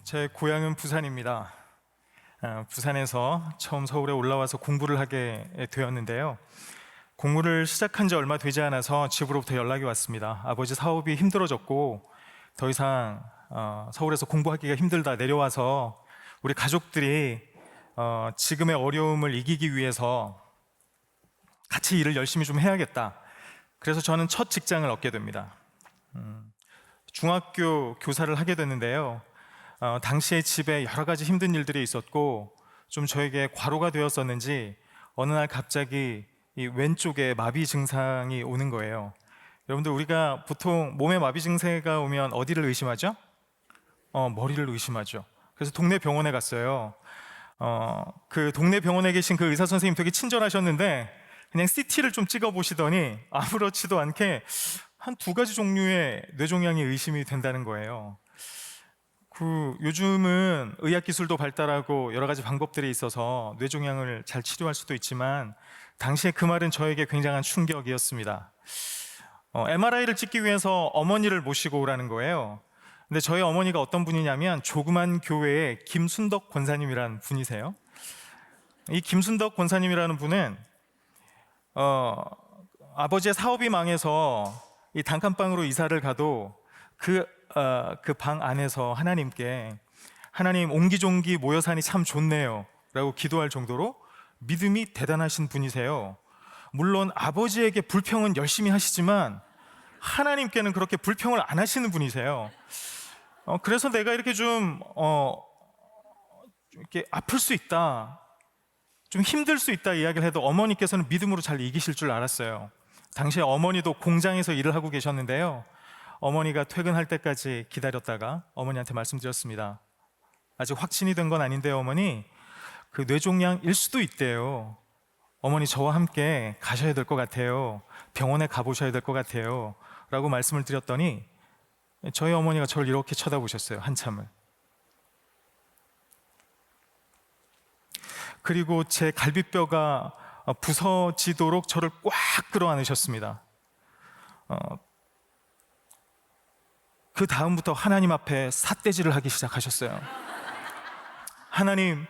제 고향은 부산입니다. 부산에서 처음 서울에 올라와서 공부를 하게 되었는데요. 공부를 시작한 지 얼마 되지 않아서 집으로부터 연락이 왔습니다. 아버지 사업이 힘들어졌고 더 이상 서울에서 공부하기가 힘들다, 내려와서 우리 가족들이 지금의 어려움을 이기기 위해서 같이 일을 열심히 좀 해야겠다. 그래서 저는 첫 직장을 얻게 됩니다. 중학교 교사를 하게 됐는데요. 당시에 집에 여러 가지 힘든 일들이 있었고 좀 저에게 과로가 되었었는지 어느 날 갑자기 이 왼쪽에 마비 증상이 오는 거예요. 여러분들, 우리가 보통 몸에 마비 증세가 오면 어디를 의심하죠? 머리를 의심하죠. 그래서 동네 병원에 갔어요. 그 동네 병원에 계신 그 의사 선생님 되게 친절하셨는데 그냥 CT를 좀 찍어 보시더니 아무렇지도 않게 한 2가지 종류의 뇌종양이 의심이 된다는 거예요. 요즘은 의학기술도 발달하고 여러 가지 방법들이 있어서 뇌종양을 잘 치료할 수도 있지만 당시에 그 말은 저에게 굉장한 충격이었습니다. MRI를 찍기 위해서 어머니를 모시고 오라는 거예요. 근데 저희 어머니가 어떤 분이냐면 조그만 교회의 김순덕 권사님이라는 분이세요. 이 김순덕 권사님이라는 분은 아버지의 사업이 망해서 이 단칸방으로 이사를 가도 그 방 안에서 하나님께 하나님 옹기종기 모여 사니 참 좋네요 라고 기도할 정도로 믿음이 대단하신 분이세요. 물론 아버지에게 불평은 열심히 하시지만 하나님께는 그렇게 불평을 안 하시는 분이세요. 그래서 내가 이렇게 이렇게 아플 수 있다, 좀 힘들 수 있다 이야기를 해도 어머니께서는 믿음으로 잘 이기실 줄 알았어요. 당시에 어머니도 공장에서 일을 하고 계셨는데요. 어머니가 퇴근할 때까지 기다렸다가 어머니한테 말씀드렸습니다. 아직 확진이 된 건 아닌데요, 어머니. 그 뇌종양일 수도 있대요. 어머니, 저와 함께 가셔야 될 것 같아요. 병원에 가보셔야 될 것 같아요. 라고 말씀을 드렸더니 저희 어머니가 저를 이렇게 쳐다보셨어요, 한참을. 그리고 제 갈비뼈가 부서지도록 저를 꽉 끌어안으셨습니다. 그 다음부터 하나님 앞에 삿대질을 하기 시작하셨어요. 하나님,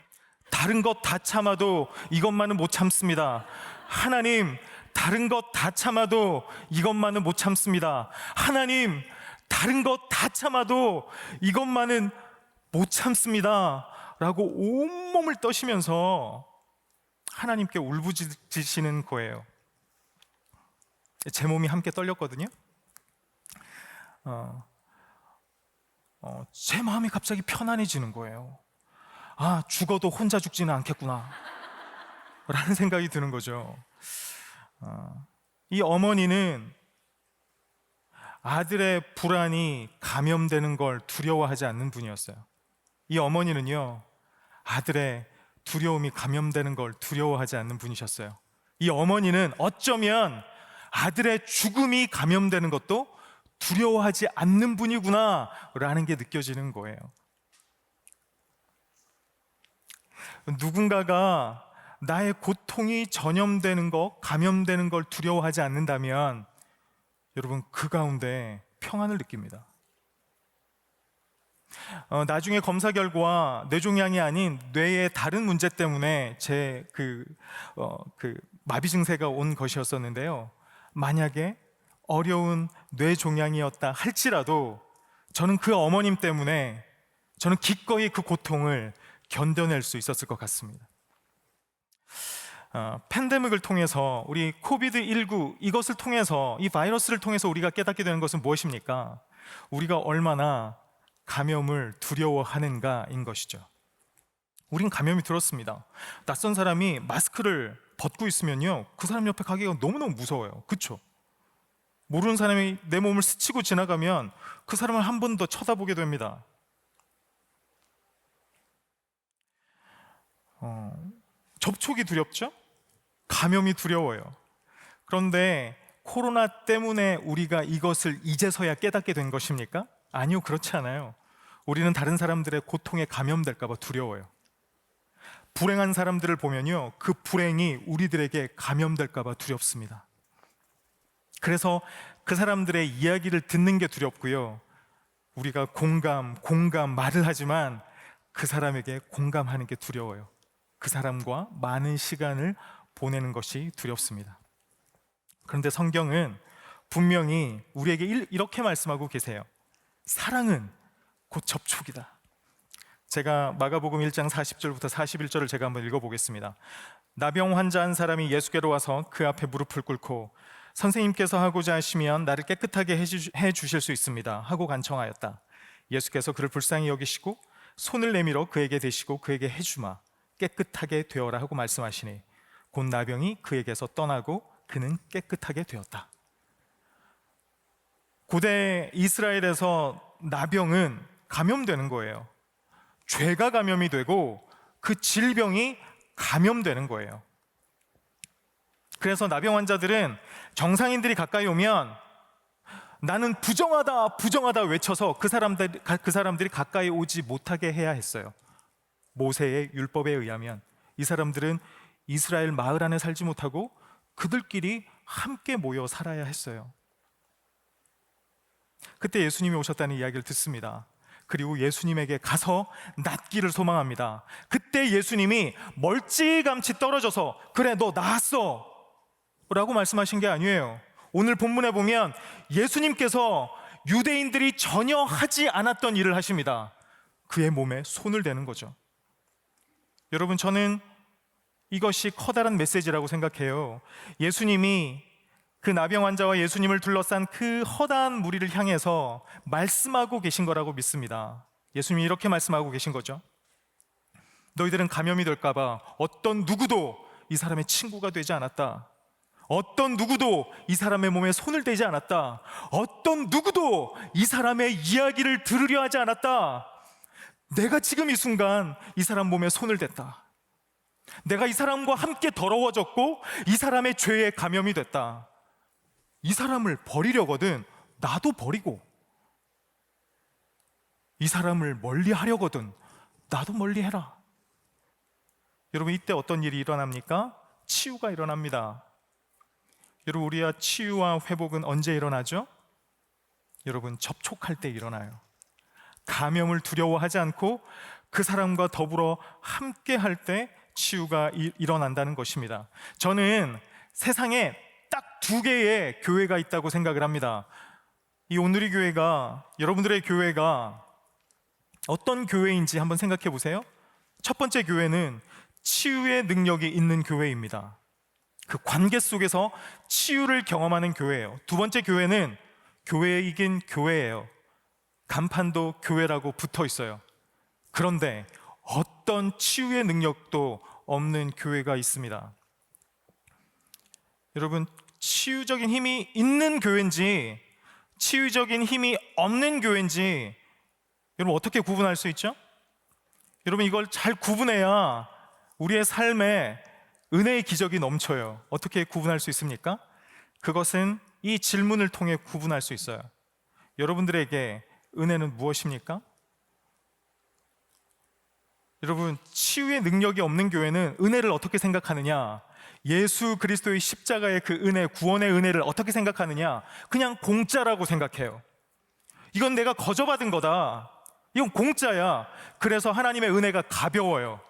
다른 것 다 참아도 이것만은 못 참습니다. 하나님, 다른 것 다 참아도 이것만은 못 참습니다. 하나님, 다른 것 다 참아도 이것만은 못 참습니다. 라고 온몸을 떠시면서 하나님께 울부짖으시는 거예요. 제 몸이 함께 떨렸거든요. 제 마음이 갑자기 편안해지는 거예요. 아, 죽어도 혼자 죽지는 않겠구나 라는 생각이 드는 거죠. 이 어머니는 아들의 불안이 감염되는 걸 두려워하지 않는 분이었어요. 이 어머니는요, 아들의 두려움이 감염되는 걸 두려워하지 않는 분이셨어요. 이 어머니는 어쩌면 아들의 죽음이 감염되는 것도 두려워하지 않는 분이구나 라는 게 느껴지는 거예요. 누군가가 나의 고통이 전염되는 것, 감염되는 걸 두려워하지 않는다면 여러분, 그 가운데 평안을 느낍니다. 나중에 검사 결과 뇌종양이 아닌 뇌의 다른 문제 때문에 제 마비 증세가 온 것이었었는데요. 만약에 어려운 뇌종양이었다 할지라도 저는 그 어머님 때문에 저는 기꺼이 그 고통을 견뎌낼 수 있었을 것 같습니다. 팬데믹을 통해서, 우리 코비드19 이것을 통해서, 이 바이러스를 통해서 우리가 깨닫게 되는 것은 무엇입니까? 우리가 얼마나 감염을 두려워하는가인 것이죠. 우린 감염이 들었습니다. 낯선 사람이 마스크를 벗고 있으면요, 그 사람 옆에 가기가 너무너무 무서워요. 그렇죠? 모르는 사람이 내 몸을 스치고 지나가면 그 사람을 한 번 더 쳐다보게 됩니다. 접촉이 두렵죠? 감염이 두려워요. 그런데 코로나 때문에 우리가 이것을 이제서야 깨닫게 된 것입니까? 아니요, 그렇지 않아요. 우리는 다른 사람들의 고통에 감염될까 봐 두려워요. 불행한 사람들을 보면요, 그 불행이 우리들에게 감염될까 봐 두렵습니다. 그래서 그 사람들의 이야기를 듣는 게 두렵고요, 우리가 공감 말을 하지만 그 사람에게 공감하는 게 두려워요. 그 사람과 많은 시간을 보내는 것이 두렵습니다. 그런데 성경은 분명히 우리에게 이렇게 말씀하고 계세요. 사랑은 곧 접촉이다. 제가 마가복음 1장 40절부터 41절을 제가 한번 읽어보겠습니다. 나병 환자 한 사람이 예수께로 와서 그 앞에 무릎을 꿇고 선생님께서 하고자 하시면 나를 깨끗하게 해주실 수 있습니다 하고 간청하였다. 예수께서 그를 불쌍히 여기시고 손을 내밀어 그에게 대시고 그에게 해주마 깨끗하게 되어라 하고 말씀하시니 곧 나병이 그에게서 떠나고 그는 깨끗하게 되었다. 고대 이스라엘에서 나병은 감염되는 거예요. 죄가 감염이 되고 그 질병이 감염되는 거예요. 그래서 나병 환자들은 정상인들이 가까이 오면 나는 부정하다 외쳐서 그 사람들이 가까이 오지 못하게 해야 했어요. 모세의 율법에 의하면 이 사람들은 이스라엘 마을 안에 살지 못하고 그들끼리 함께 모여 살아야 했어요. 그때 예수님이 오셨다는 이야기를 듣습니다. 그리고 예수님에게 가서 낫기를 소망합니다. 그때 예수님이 멀찌감치 떨어져서 그래 너 나았어 라고 말씀하신 게 아니에요. 오늘 본문에 보면 예수님께서 유대인들이 전혀 하지 않았던 일을 하십니다. 그의 몸에 손을 대는 거죠. 여러분, 저는 이것이 커다란 메시지라고 생각해요. 예수님이 그 나병 환자와 예수님을 둘러싼 그 허다한 무리를 향해서 말씀하고 계신 거라고 믿습니다. 예수님이 이렇게 말씀하고 계신 거죠. 너희들은 감염이 될까봐 어떤 누구도 이 사람의 친구가 되지 않았다. 어떤 누구도 이 사람의 몸에 손을 대지 않았다. 어떤 누구도 이 사람의 이야기를 들으려 하지 않았다. 내가 지금 이 순간 이 사람 몸에 손을 댔다. 내가 이 사람과 함께 더러워졌고 이 사람의 죄에 감염이 됐다. 이 사람을 버리려거든 나도 버리고, 이 사람을 멀리 하려거든 나도 멀리 해라. 여러분, 이때 어떤 일이 일어납니까? 치유가 일어납니다. 여러분, 우리와 치유와 회복은 언제 일어나죠? 여러분, 접촉할 때 일어나요. 감염을 두려워하지 않고 그 사람과 더불어 함께 할 때 치유가 일어난다는 것입니다. 저는 세상에 딱 두 개의 교회가 있다고 생각을 합니다. 이 온누리 교회가, 여러분들의 교회가 어떤 교회인지 한번 생각해 보세요. 첫 번째 교회는 치유의 능력이 있는 교회입니다. 그 관계 속에서 치유를 경험하는 교회예요. 두 번째 교회는 교회이긴 교회예요. 간판도 교회라고 붙어 있어요. 그런데 어떤 치유의 능력도 없는 교회가 있습니다. 여러분, 치유적인 힘이 있는 교회인지 치유적인 힘이 없는 교회인지 여러분 어떻게 구분할 수 있죠? 여러분, 이걸 잘 구분해야 우리의 삶에 은혜의 기적이 넘쳐요. 어떻게 구분할 수 있습니까? 그것은 이 질문을 통해 구분할 수 있어요. 여러분들에게 은혜는 무엇입니까? 여러분, 치유의 능력이 없는 교회는 은혜를 어떻게 생각하느냐? 예수 그리스도의 십자가의 그 은혜, 구원의 은혜를 어떻게 생각하느냐? 그냥 공짜라고 생각해요. 이건 내가 거저받은 거다. 이건 공짜야. 그래서 하나님의 은혜가 가벼워요.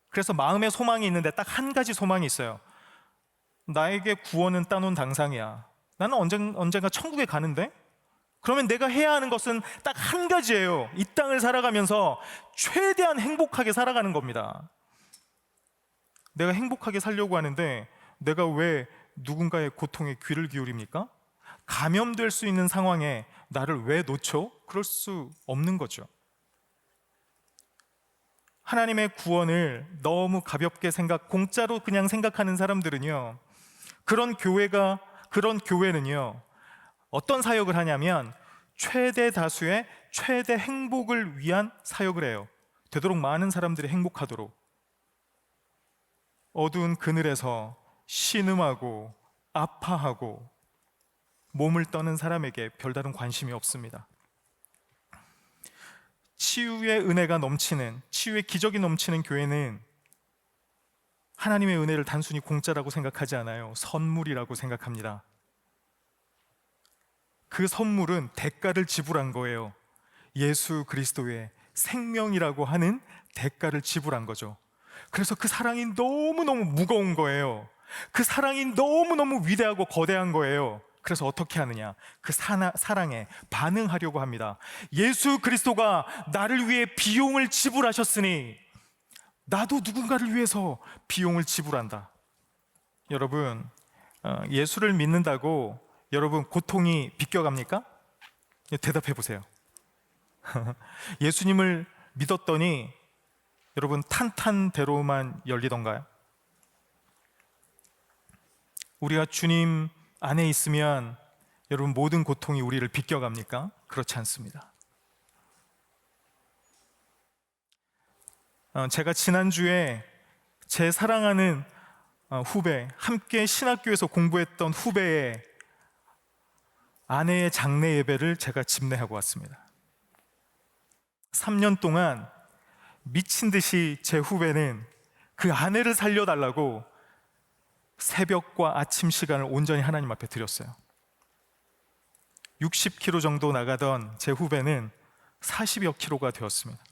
그래서 마음에 소망이 있는데 딱 한 가지 소망이 있어요. 나에게 구원은 따놓은 당상이야. 나는 언젠가 천국에 가는데? 그러면 내가 해야 하는 것은 딱 한 가지예요. 이 땅을 살아가면서 최대한 행복하게 살아가는 겁니다. 내가 행복하게 살려고 하는데 내가 왜 누군가의 고통에 귀를 기울입니까? 감염될 수 있는 상황에 나를 왜 놓쳐? 그럴 수 없는 거죠. 하나님의 구원을 너무 가볍게 공짜로 그냥 생각하는 사람들은요, 그런 교회는요, 어떤 사역을 하냐면 최대 다수의 최대 행복을 위한 사역을 해요. 되도록 많은 사람들이 행복하도록. 어두운 그늘에서 신음하고 아파하고 몸을 떠는 사람에게 별다른 관심이 없습니다. 치유의 은혜가 넘치는, 치유의 기적이 넘치는 교회는 하나님의 은혜를 단순히 공짜라고 생각하지 않아요. 선물이라고 생각합니다. 그 선물은 대가를 지불한 거예요. 예수 그리스도의 생명이라고 하는 대가를 지불한 거죠. 그래서 그 사랑이 너무너무 무거운 거예요. 그 사랑이 너무너무 위대하고 거대한 거예요. 그래서 어떻게 하느냐? 그 사랑에 반응하려고 합니다. 예수 그리스도가 나를 위해 비용을 지불하셨으니 나도 누군가를 위해서 비용을 지불한다. 여러분, 예수를 믿는다고 여러분 고통이 비껴갑니까? 대답해 보세요. 예수님을 믿었더니 여러분 탄탄대로만 열리던가요? 우리가 주님 안에 있으면 여러분 모든 고통이 우리를 비껴갑니까? 그렇지 않습니다. 제가 지난주에 제 사랑하는 후배, 함께 신학교에서 공부했던 후배의 아내의 장례 예배를 제가 집례하고 왔습니다. 3년 동안 미친 듯이 제 후배는 그 아내를 살려달라고 새벽과 아침 시간을 온전히 하나님 앞에 드렸어요. 60kg 정도 나가던 제 후배는 40여 킬로가 되었습니다.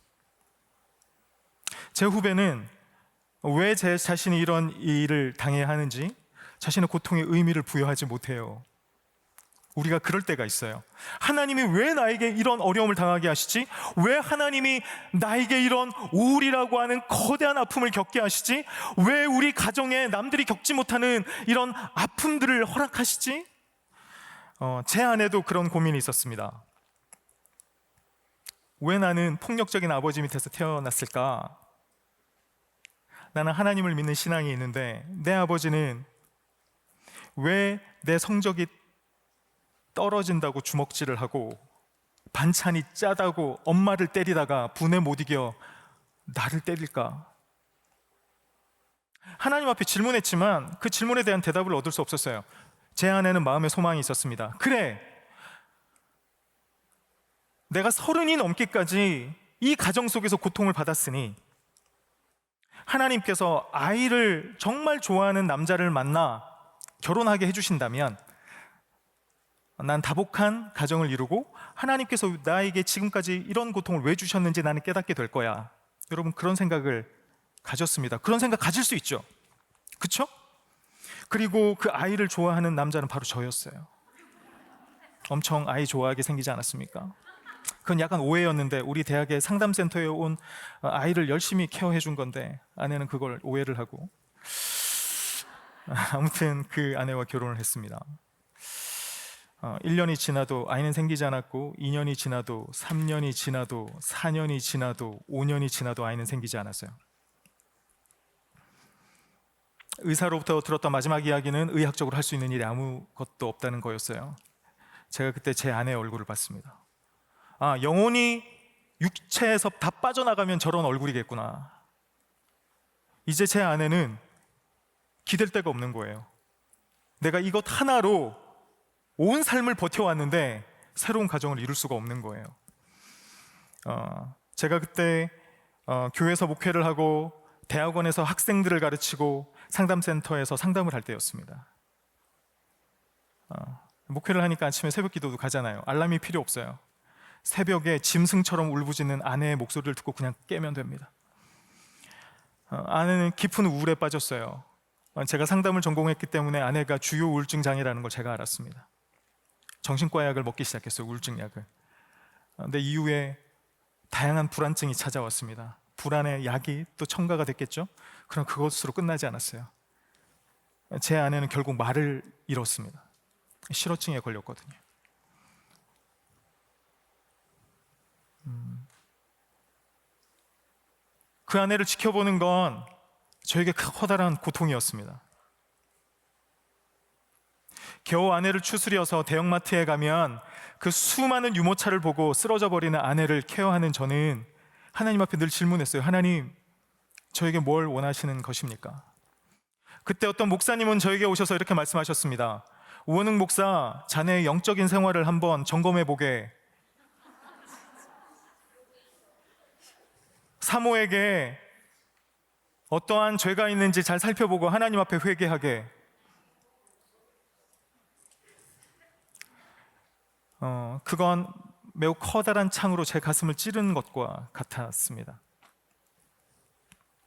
제 후배는 왜 제 자신이 이런 일을 당해야 하는지 자신의 고통에 의미를 부여하지 못해요. 우리가 그럴 때가 있어요. 하나님이 왜 나에게 이런 어려움을 당하게 하시지? 왜 하나님이 나에게 이런 우울이라고 하는 거대한 아픔을 겪게 하시지? 왜 우리 가정에 남들이 겪지 못하는 이런 아픔들을 허락하시지? 제 안에도 그런 고민이 있었습니다. 왜 나는 폭력적인 아버지 밑에서 태어났을까? 나는 하나님을 믿는 신앙이 있는데 내 아버지는 왜 내 성적이 떨어진다고 주먹질을 하고 반찬이 짜다고 엄마를 때리다가 분에 못 이겨 나를 때릴까? 하나님 앞에 질문했지만 그 질문에 대한 대답을 얻을 수 없었어요. 제 안에는 마음의 소망이 있었습니다. 그래, 내가 30이 넘기까지 이 가정 속에서 고통을 받았으니 하나님께서 아이를 정말 좋아하는 남자를 만나 결혼하게 해주신다면 난 다복한 가정을 이루고 하나님께서 나에게 지금까지 이런 고통을 왜 주셨는지 나는 깨닫게 될 거야. 여러분, 그런 생각을 가졌습니다. 그런 생각 가질 수 있죠. 그쵸? 그리고 그 아이를 좋아하는 남자는 바로 저였어요. 엄청 아이 좋아하게 생기지 않았습니까? 그건 약간 오해였는데 우리 대학의 상담센터에 온 아이를 열심히 케어해 준 건데 아내는 그걸 오해를 하고 아무튼 그 아내와 결혼을 했습니다. 1년이 지나도 아이는 생기지 않았고 2년이 지나도 3년이 지나도 4년이 지나도 5년이 지나도 아이는 생기지 않았어요. 의사로부터 들었던 마지막 이야기는 의학적으로 할 수 있는 일이 아무것도 없다는 거였어요. 제가 그때 제 아내의 얼굴을 봤습니다. 아, 영혼이 육체에서 다 빠져나가면 저런 얼굴이겠구나. 이제 제 아내는 기댈 데가 없는 거예요. 내가 이것 하나로 온 삶을 버텨왔는데 새로운 가정을 이룰 수가 없는 거예요. 제가 그때 교회에서 목회를 하고 대학원에서 학생들을 가르치고 상담센터에서 상담을 할 때였습니다. 목회를 하니까 아침에 새벽 기도도 가잖아요. 알람이 필요 없어요. 새벽에 짐승처럼 울부짖는 아내의 목소리를 듣고 그냥 깨면 됩니다. 아내는 깊은 우울에 빠졌어요. 제가 상담을 전공했기 때문에 아내가 주요 우울증 장애라는 걸 제가 알았습니다. 정신과 약을 먹기 시작했어요. 우울증 약을. 근데 이후에 다양한 불안증이 찾아왔습니다. 불안의 약이 또 첨가가 됐겠죠. 그럼 그것으로 끝나지 않았어요. 제 아내는 결국 말을 잃었습니다. 실어증에 걸렸거든요. 그 아내를 지켜보는 건 저에게 커다란 고통이었습니다. 겨우 아내를 추스려서 대형마트에 가면 그 수많은 유모차를 보고 쓰러져 버리는 아내를 케어하는 저는 하나님 앞에 늘 질문했어요. 하나님, 저에게 뭘 원하시는 것입니까? 그때 어떤 목사님은 저에게 오셔서 이렇게 말씀하셨습니다. 우원흥 목사, 자네의 영적인 생활을 한번 점검해 보게. 사모에게 어떠한 죄가 있는지 잘 살펴보고 하나님 앞에 회개하게. 그건 매우 커다란 창으로 제 가슴을 찌르는 것과 같았습니다.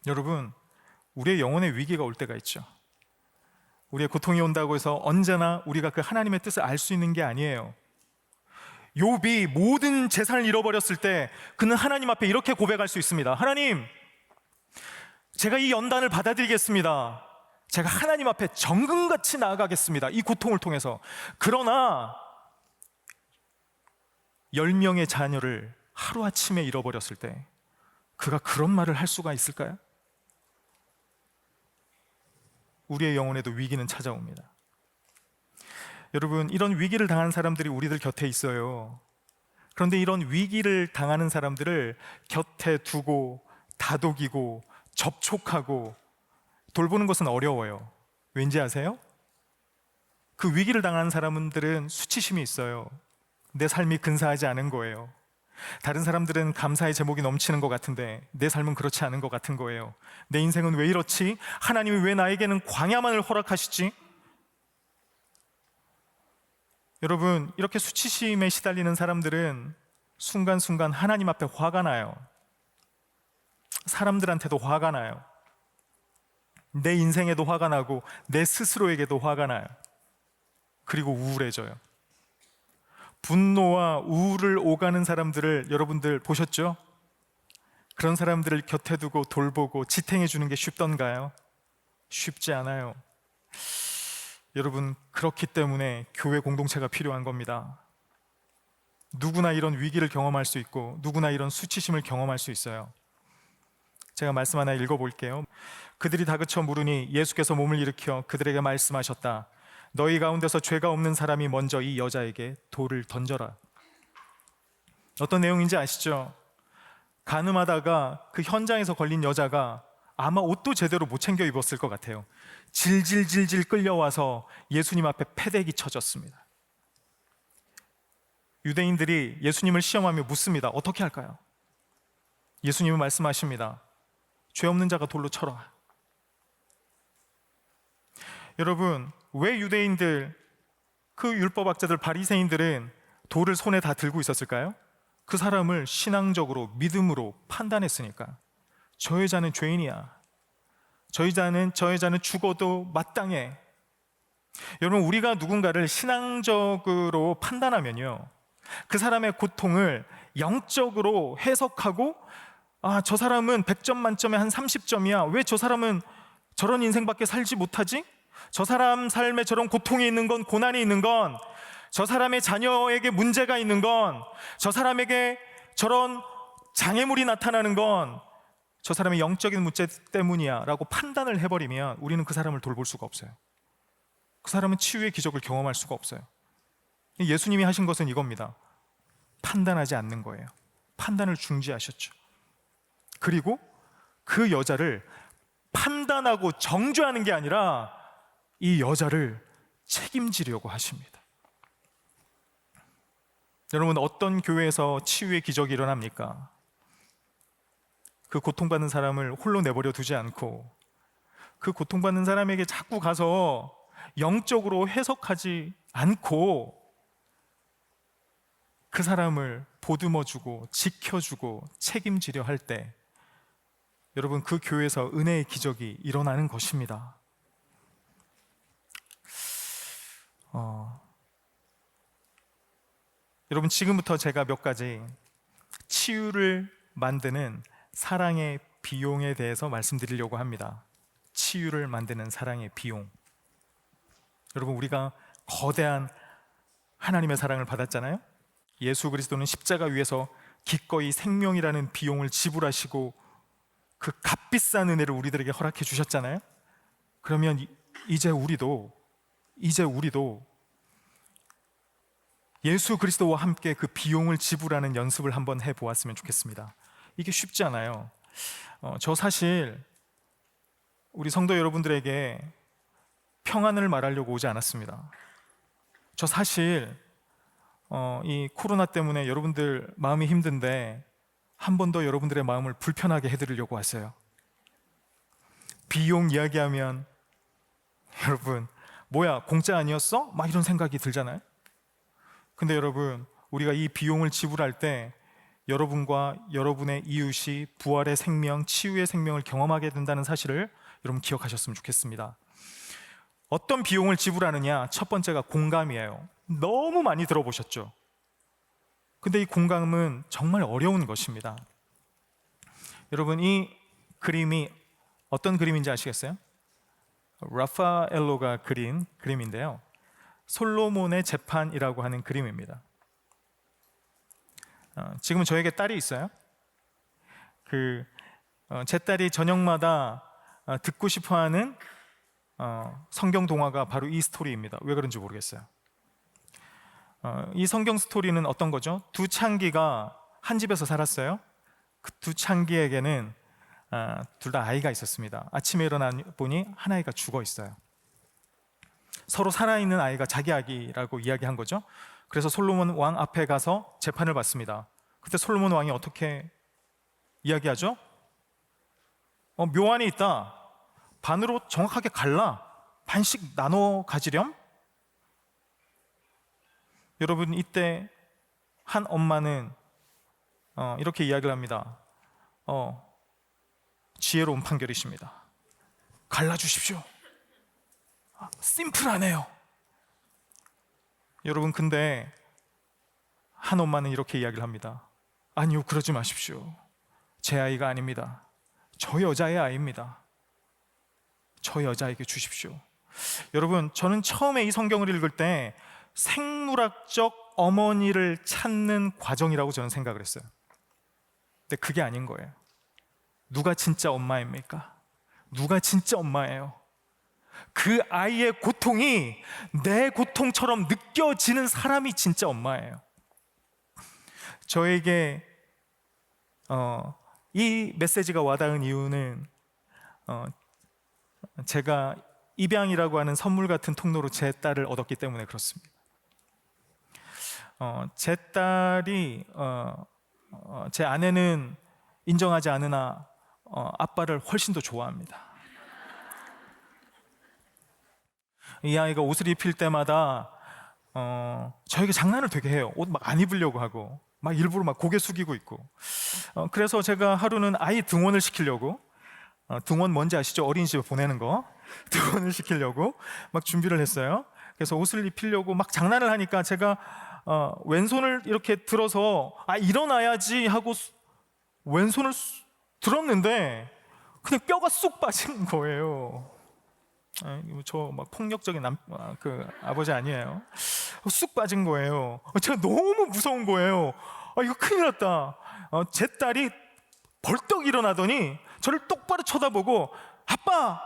여러분, 우리의 영혼의 위기가 올 때가 있죠. 우리의 고통이 온다고 해서 언제나 우리가 그 하나님의 뜻을 알 수 있는 게 아니에요. 욥이 모든 재산을 잃어버렸을 때 그는 하나님 앞에 이렇게 고백할 수 있습니다. 하나님, 제가 이 연단을 받아들이겠습니다. 제가 하나님 앞에 정금같이 나아가겠습니다. 이 고통을 통해서. 그러나 10명의 자녀를 하루아침에 잃어버렸을 때 그가 그런 말을 할 수가 있을까요? 우리의 영혼에도 위기는 찾아옵니다. 여러분, 이런 위기를 당한 사람들이 우리들 곁에 있어요. 그런데 이런 위기를 당하는 사람들을 곁에 두고 다독이고 접촉하고 돌보는 것은 어려워요. 왠지 아세요? 그 위기를 당한 사람들은 수치심이 있어요. 내 삶이 근사하지 않은 거예요. 다른 사람들은 감사의 제목이 넘치는 것 같은데 내 삶은 그렇지 않은 것 같은 거예요. 내 인생은 왜 이렇지? 하나님이 왜 나에게는 광야만을 허락하시지? 여러분, 이렇게 수치심에 시달리는 사람들은 순간순간 하나님 앞에 화가 나요. 사람들한테도 화가 나요. 내 인생에도 화가 나고 내 스스로에게도 화가 나요. 그리고 우울해져요. 분노와 우울을 오가는 사람들을 여러분들 보셨죠? 그런 사람들을 곁에 두고 돌보고 지탱해 주는 게 쉽던가요? 쉽지 않아요. 여러분, 그렇기 때문에 교회 공동체가 필요한 겁니다. 누구나 이런 위기를 경험할 수 있고 누구나 이런 수치심을 경험할 수 있어요. 제가 말씀 하나 읽어볼게요. 그들이 다그쳐 물으니 예수께서 몸을 일으켜 그들에게 말씀하셨다. 너희 가운데서 죄가 없는 사람이 먼저 이 여자에게 돌을 던져라. 어떤 내용인지 아시죠? 간음하다가 그 현장에서 걸린 여자가 아마 옷도 제대로 못 챙겨 입었을 것 같아요. 질질질질 끌려와서 예수님 앞에 패대기 쳐졌습니다. 유대인들이 예수님을 시험하며 묻습니다. 어떻게 할까요? 예수님은 말씀하십니다. 죄 없는 자가 돌로 쳐라. 여러분, 왜 유대인들, 그 율법학자들, 바리새인들은 돌을 손에 다 들고 있었을까요? 그 사람을 신앙적으로, 믿음으로 판단했으니까. 저 여자는 죄인이야. 저 여자는 죽어도 마땅해. 여러분, 우리가 누군가를 신앙적으로 판단하면요, 그 사람의 고통을 영적으로 해석하고, 아, 저 사람은 100점 만점에 한 30점이야. 왜 저 사람은 저런 인생밖에 살지 못하지? 저 사람 삶에 저런 고통이 있는 건, 고난이 있는 건, 저 사람의 자녀에게 문제가 있는 건, 저 사람에게 저런 장애물이 나타나는 건 저 사람의 영적인 문제 때문이야 라고 판단을 해버리면 우리는 그 사람을 돌볼 수가 없어요. 그 사람은 치유의 기적을 경험할 수가 없어요. 예수님이 하신 것은 이겁니다. 판단하지 않는 거예요. 판단을 중지하셨죠. 그리고 그 여자를 판단하고 정죄하는 게 아니라 이 여자를 책임지려고 하십니다. 여러분, 어떤 교회에서 치유의 기적이 일어납니까? 그 고통받는 사람을 홀로 내버려 두지 않고 그 고통받는 사람에게 자꾸 가서 영적으로 해석하지 않고 그 사람을 보듬어주고 지켜주고 책임지려 할 때 여러분, 그 교회에서 은혜의 기적이 일어나는 것입니다. 여러분, 지금부터 제가 몇 가지 치유를 만드는 사랑의 비용에 대해서 말씀드리려고 합니다. 치유를 만드는 사랑의 비용. 여러분, 우리가 거대한 하나님의 사랑을 받았잖아요. 예수 그리스도는 십자가 위에서 기꺼이 생명이라는 비용을 지불하시고 그 값비싼 은혜를 우리들에게 허락해 주셨잖아요. 그러면 이제 우리도 예수 그리스도와 함께 그 비용을 지불하는 연습을 한번 해보았으면 좋겠습니다. 이게 쉽지 않아요. 저 사실 우리 성도 여러분들에게 평안을 말하려고 오지 않았습니다. 저 사실 이 코로나 때문에 여러분들 마음이 힘든데 한 번 더 여러분들의 마음을 불편하게 해드리려고 왔어요. 비용 이야기하면 여러분, 뭐야 공짜 아니었어? 막 이런 생각이 들잖아요. 근데 여러분, 우리가 이 비용을 지불할 때 여러분과 여러분의 이웃이 부활의 생명, 치유의 생명을 경험하게 된다는 사실을 여러분 기억하셨으면 좋겠습니다. 어떤 비용을 지불하느냐? 첫 번째가 공감이에요. 너무 많이 들어보셨죠? 근데 이 공감은 정말 어려운 것입니다. 여러분, 이 그림이 어떤 그림인지 아시겠어요? 라파엘로가 그린 그림인데요, 솔로몬의 재판이라고 하는 그림입니다. 지금 저에게 딸이 있어요. 제 딸이 저녁마다 듣고 싶어하는 성경 동화가 바로 이 스토리입니다. 왜 그런지 모르겠어요. 이 성경 스토리는 어떤 거죠? 두 창기가 한 집에서 살았어요. 그 두 창기에게는 둘 다 아이가 있었습니다. 아침에 일어나 보니 한 아이가 죽어 있어요. 서로 살아있는 아이가 자기 아기라고 이야기한 거죠. 그래서 솔로몬 왕 앞에 가서 재판을 받습니다. 그때 솔로몬 왕이 어떻게 이야기하죠? 묘안이 있다. 반으로 정확하게 갈라. 반씩 나눠 가지렴? 여러분, 이때 한 엄마는 이렇게 이야기를 합니다. 지혜로운 판결이십니다. 갈라주십시오. 심플하네요. 여러분, 근데 한 엄마는 이렇게 이야기를 합니다. 아니요, 그러지 마십시오. 제 아이가 아닙니다. 저 여자의 아이입니다. 저 여자에게 주십시오. 여러분, 저는 처음에 이 성경을 읽을 때 생물학적 어머니를 찾는 과정이라고 저는 생각을 했어요. 근데 그게 아닌 거예요. 누가 진짜 엄마입니까? 누가 진짜 엄마예요? 그 아이의 고통이 내 고통처럼 느껴지는 사람이 진짜 엄마예요. 저에게 이 메시지가 와닿은 이유는 제가 입양이라고 하는 선물 같은 통로로 제 딸을 얻었기 때문에 그렇습니다. 제 딸이 제 아내는 인정하지 않으나 아빠를 훨씬 더 좋아합니다. 이 아이가 옷을 입힐 때마다 저에게 장난을 되게 해요. 옷 막 안 입으려고 하고 막 일부러 막 고개 숙이고 있고. 그래서 제가 하루는 아이 등원을 시키려고, 등원 뭔지 아시죠? 어린이집에 보내는 거. 등원을 시키려고 막 준비를 했어요. 그래서 옷을 입히려고 막 장난을 하니까 제가 왼손을 이렇게 들어서 일어나야지 하고 왼손을 들었는데 그냥 뼈가 쑥 빠진 거예요. 저 막 폭력적인 그 아버지 아니에요. 쑥 빠진 거예요. 제가 너무 무서운 거예요. 이거 큰일 났다. 제 딸이 벌떡 일어나더니 저를 똑바로 쳐다보고, 아빠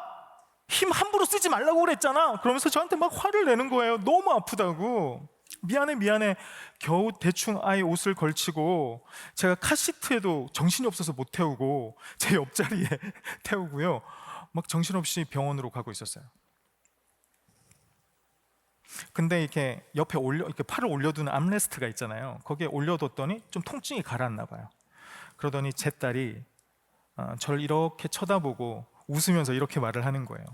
힘 함부로 쓰지 말라고 그랬잖아. 그러면서 저한테 막 화를 내는 거예요. 너무 아프다고. 미안해. 겨우 대충 아이 옷을 걸치고, 제가 카시트에도 정신이 없어서 못 태우고 제 옆자리에 태우고요, 막 정신없이 병원으로 가고 있었어요. 근데 이렇게 옆에 이렇게 팔을 올려두는 암레스트가 있잖아요. 거기에 올려뒀더니 좀 통증이 가라앉나 봐요. 그러더니 제 딸이 저를 이렇게 쳐다보고 웃으면서 이렇게 말을 하는 거예요.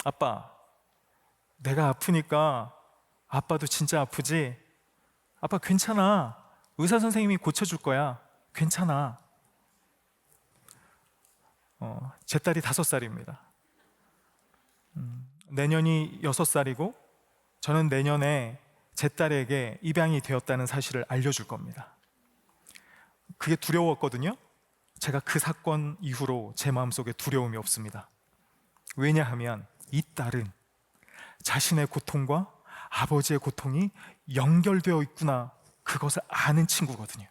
아빠, 내가 아프니까 아빠도 진짜 아프지? 아빠 괜찮아. 의사 선생님이 고쳐줄 거야. 괜찮아. 제 딸이 5살입니다. 내년이 6살이고 저는 내년에 제 딸에게 입양이 되었다는 사실을 알려줄 겁니다. 그게 두려웠거든요. 제가 그 사건 이후로 제 마음속에 두려움이 없습니다. 왜냐하면 이 딸은 자신의 고통과 아버지의 고통이 연결되어 있구나, 그것을 아는 친구거든요.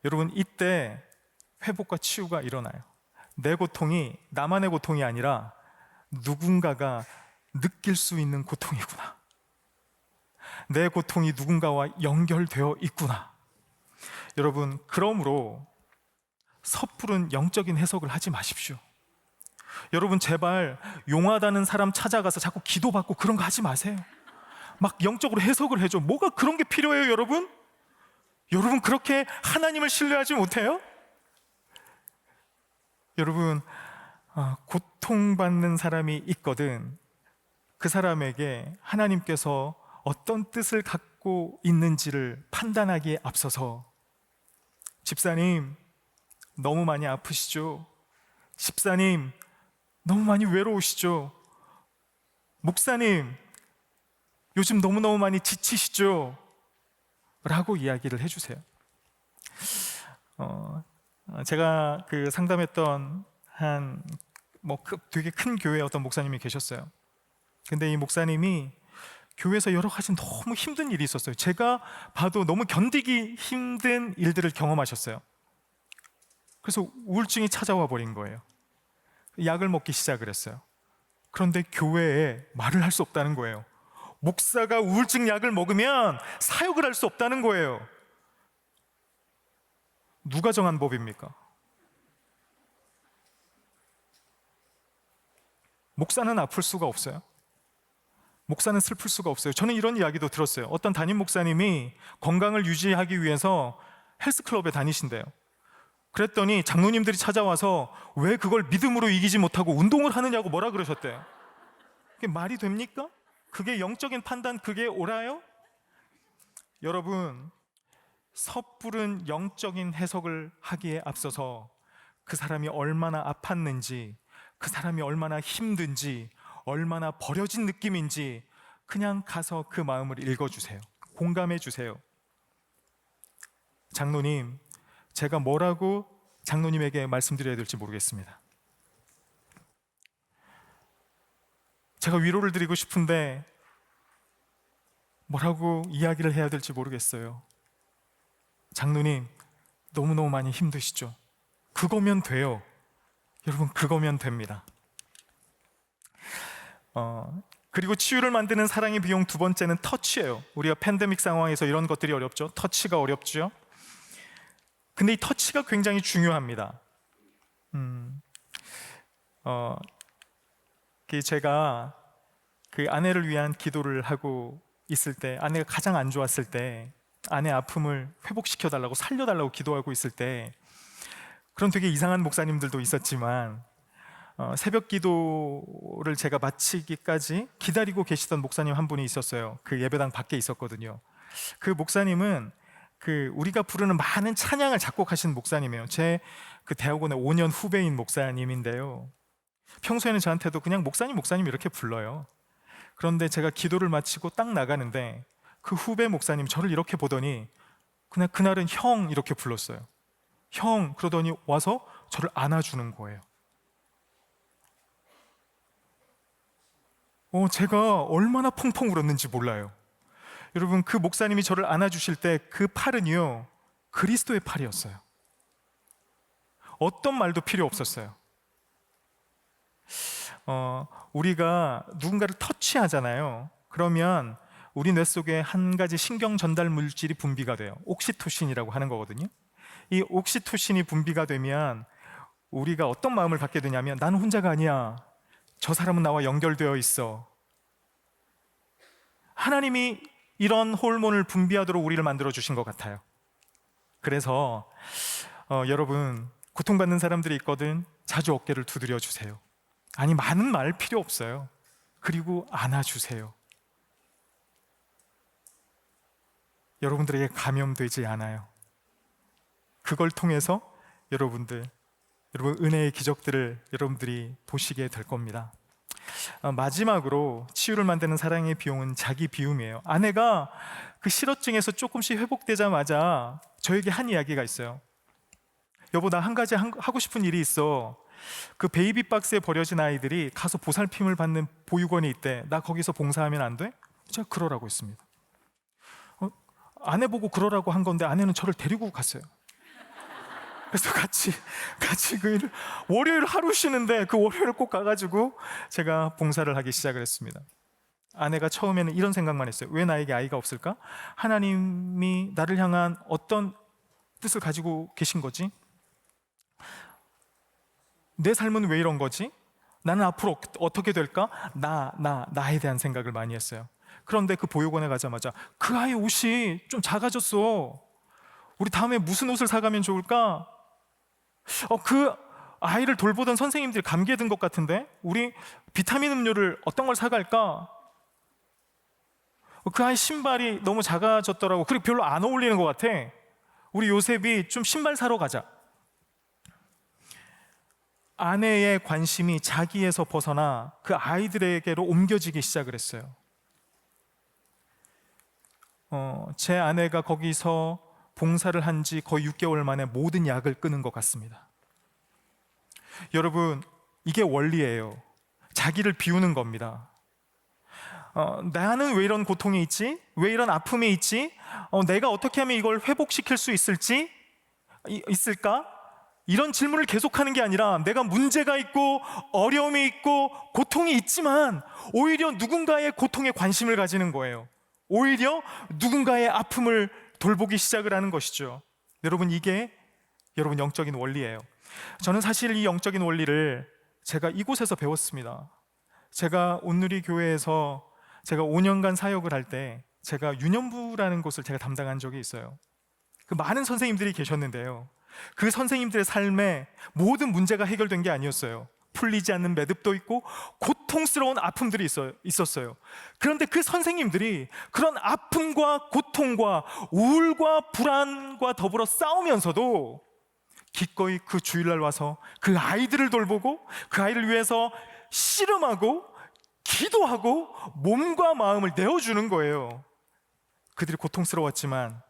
여러분, 이때 회복과 치유가 일어나요. 내 고통이 나만의 고통이 아니라 누군가가 느낄 수 있는 고통이구나. 내 고통이 누군가와 연결되어 있구나. 여러분, 그러므로 섣부른 영적인 해석을 하지 마십시오. 여러분, 제발 용하다는 사람 찾아가서 자꾸 기도받고 그런 거 하지 마세요. 막 영적으로 해석을 해줘. 뭐가 그런 게 필요해요, 여러분? 여러분, 그렇게 하나님을 신뢰하지 못해요? 여러분, 고통받는 사람이 있거든 그 사람에게 하나님께서 어떤 뜻을 갖고 겪고 있는지를 판단하기에 앞서서 집사님, 너무 많이 아프시죠? 집사님, 너무 많이 외로우시죠? 목사님, 요즘 너무너무 많이 지치시죠? 라고 이야기를 해주세요. 제가 그 상담했던 되게 큰 교회에 어떤 목사님이 계셨어요. 근데 이 목사님이 교회에서 여러 가지 너무 힘든 일이 있었어요. 제가 봐도 너무 견디기 힘든 일들을 경험하셨어요. 그래서 우울증이 찾아와 버린 거예요. 약을 먹기 시작을 했어요. 그런데 교회에 말을 할 수 없다는 거예요. 목사가 우울증 약을 먹으면 사역을 할 수 없다는 거예요. 누가 정한 법입니까? 목사는 아플 수가 없어요. 목사는 슬플 수가 없어요. 저는 이런 이야기도 들었어요. 어떤 담임 목사님이 건강을 유지하기 위해서 헬스클럽에 다니신대요. 그랬더니 장로님들이 찾아와서 왜 그걸 믿음으로 이기지 못하고 운동을 하느냐고 뭐라 그러셨대요. 그게 말이 됩니까? 그게 영적인 판단, 그게 옳아요? 여러분, 섣부른 영적인 해석을 하기에 앞서서 그 사람이 얼마나 아팠는지, 그 사람이 얼마나 힘든지, 얼마나 버려진 느낌인지 그냥 가서 그 마음을 읽어주세요. 공감해 주세요. 장로님, 제가 뭐라고 장로님에게 말씀드려야 될지 모르겠습니다. 제가 위로를 드리고 싶은데 뭐라고 이야기를 해야 될지 모르겠어요. 장로님, 너무너무 많이 힘드시죠? 그거면 돼요. 여러분, 그거면 됩니다. 그리고 치유를 만드는 사랑의 비용 두 번째는 터치예요. 우리가 팬데믹 상황에서 이런 것들이 어렵죠. 터치가 어렵죠. 근데 이 터치가 굉장히 중요합니다. 제가 그 아내를 위한 기도를 하고 있을 때, 아내가 가장 안 좋았을 때, 아내 아픔을 회복시켜 달라고, 살려 달라고 기도하고 있을 때, 그런 되게 이상한 목사님들도 있었지만 새벽 기도를 제가 마치기까지 기다리고 계시던 목사님 한 분이 있었어요. 그 예배당 밖에 있었거든요. 그 목사님은 우리가 부르는 많은 찬양을 작곡하신 목사님이에요. 제 그 대학원의 5년 후배인 목사님인데요. 평소에는 저한테도 그냥 목사님 이렇게 불러요. 그런데 제가 기도를 마치고 딱 나가는데 그 후배 목사님 저를 이렇게 보더니 그냥 그날은 형 이렇게 불렀어요. 형, 그러더니 와서 저를 안아주는 거예요. 제가 얼마나 펑펑 울었는지 몰라요. 여러분, 그 목사님이 저를 안아주실 때 그 팔은요, 그리스도의 팔이었어요. 어떤 말도 필요 없었어요. 우리가 누군가를 터치하잖아요. 그러면 우리 뇌 속에 한 가지 신경 전달 물질이 분비가 돼요. 옥시토신이라고 하는 거거든요. 이 옥시토신이 분비가 되면 우리가 어떤 마음을 갖게 되냐면, 나는 혼자가 아니야. 저 사람은 나와 연결되어 있어. 하나님이 이런 호르몬을 분비하도록 우리를 만들어 주신 것 같아요. 그래서 여러분, 고통받는 사람들이 있거든. 자주 어깨를 두드려 주세요. 아니, 많은 말 필요 없어요. 그리고 안아주세요. 여러분들에게 감염되지 않아요. 그걸 통해서 여러분 은혜의 기적들을 여러분들이 보시게 될 겁니다. 마지막으로 치유를 만드는 사랑의 비용은 자기 비움이에요. 아내가 그 실어증에서 조금씩 회복되자마자 저에게 한 이야기가 있어요. 여보, 나 한 가지 하고 싶은 일이 있어. 그 베이비 박스에 버려진 아이들이 가서 보살핌을 받는 보육원이 있대. 나 거기서 봉사하면 안 돼? 제가 그러라고 했습니다. 아내 보고 그러라고 한 건데 아내는 저를 데리고 갔어요. 그래서 같이 그 일을, 월요일 하루 쉬는데 그 월요일 꼭 가가지고 제가 봉사를 하기 시작을 했습니다. 아내가 처음에는 이런 생각만 했어요. 왜 나에게 아이가 없을까? 하나님이 나를 향한 어떤 뜻을 가지고 계신 거지? 내 삶은 왜 이런 거지? 나는 앞으로 어떻게 될까? 나에 대한 생각을 많이 했어요. 그런데 그 보육원에 가자마자 그 아이 옷이 좀 작아졌어. 우리 다음에 무슨 옷을 사가면 좋을까? 그 아이를 돌보던 선생님들이 감기에 든 것 같은데 우리 비타민 음료를 어떤 걸 사갈까? 그 아이 신발이 너무 작아졌더라고. 그리고 별로 안 어울리는 것 같아. 우리 요셉이 좀 신발 사러 가자. 아내의 관심이 자기에서 벗어나 그 아이들에게로 옮겨지기 시작을 했어요. 제 아내가 거기서 봉사를 한 지 거의 6개월 만에 모든 약을 끊은 것 같습니다. 여러분, 이게 원리예요. 자기를 비우는 겁니다. 나는 왜 이런 고통이 있지? 왜 이런 아픔이 있지? 내가 어떻게 하면 이걸 회복시킬 수 있을까? 이런 질문을 계속하는 게 아니라 내가 문제가 있고 어려움이 있고 고통이 있지만 오히려 누군가의 고통에 관심을 가지는 거예요. 오히려 누군가의 아픔을 돌보기 시작을 하는 것이죠. 여러분, 이게 여러분 영적인 원리예요. 저는 사실 이 영적인 원리를 제가 이곳에서 배웠습니다. 제가 온누리 교회에서 제가 5년간 사역을 할 때 제가 유년부라는 곳을 제가 담당한 적이 있어요. 그 많은 선생님들이 계셨는데요, 그 선생님들의 삶에 모든 문제가 해결된 게 아니었어요. 풀리지 않는 매듭도 있고 고통스러운 아픔들이 있었어요. 그런데 그 선생님들이 그런 아픔과 고통과 우울과 불안과 더불어 싸우면서도 기꺼이 그 주일날 와서 그 아이들을 돌보고 그 아이를 위해서 씨름하고 기도하고 몸과 마음을 내어주는 거예요. 그들이 고통스러웠지만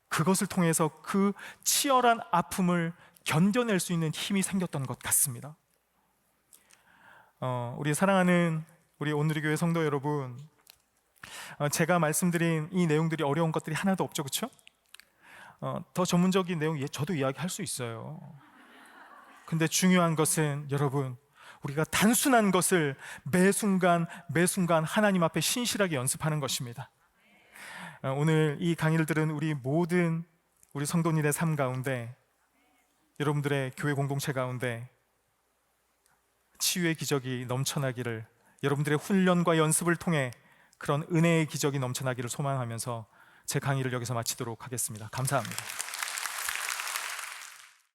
그것을 통해서 그 치열한 아픔을 견뎌낼 수 있는 힘이 생겼던 것 같습니다. 우리 사랑하는 우리 온누리 교회 성도 여러분, 제가 말씀드린 이 내용들이 어려운 것들이 하나도 없죠, 그렇죠? 더 전문적인 내용 저도 이야기할 수 있어요. 근데 중요한 것은 여러분, 우리가 단순한 것을 매 순간 하나님 앞에 신실하게 연습하는 것입니다. 오늘 이 강의를 들은 우리 모든 우리 성도님의 삶 가운데, 여러분들의 교회 공동체 가운데 치유의 기적이 넘쳐나기를, 여러분들의 훈련과 연습을 통해 그런 은혜의 기적이 넘쳐나기를 소망하면서 제 강의를 여기서 마치도록 하겠습니다. 감사합니다.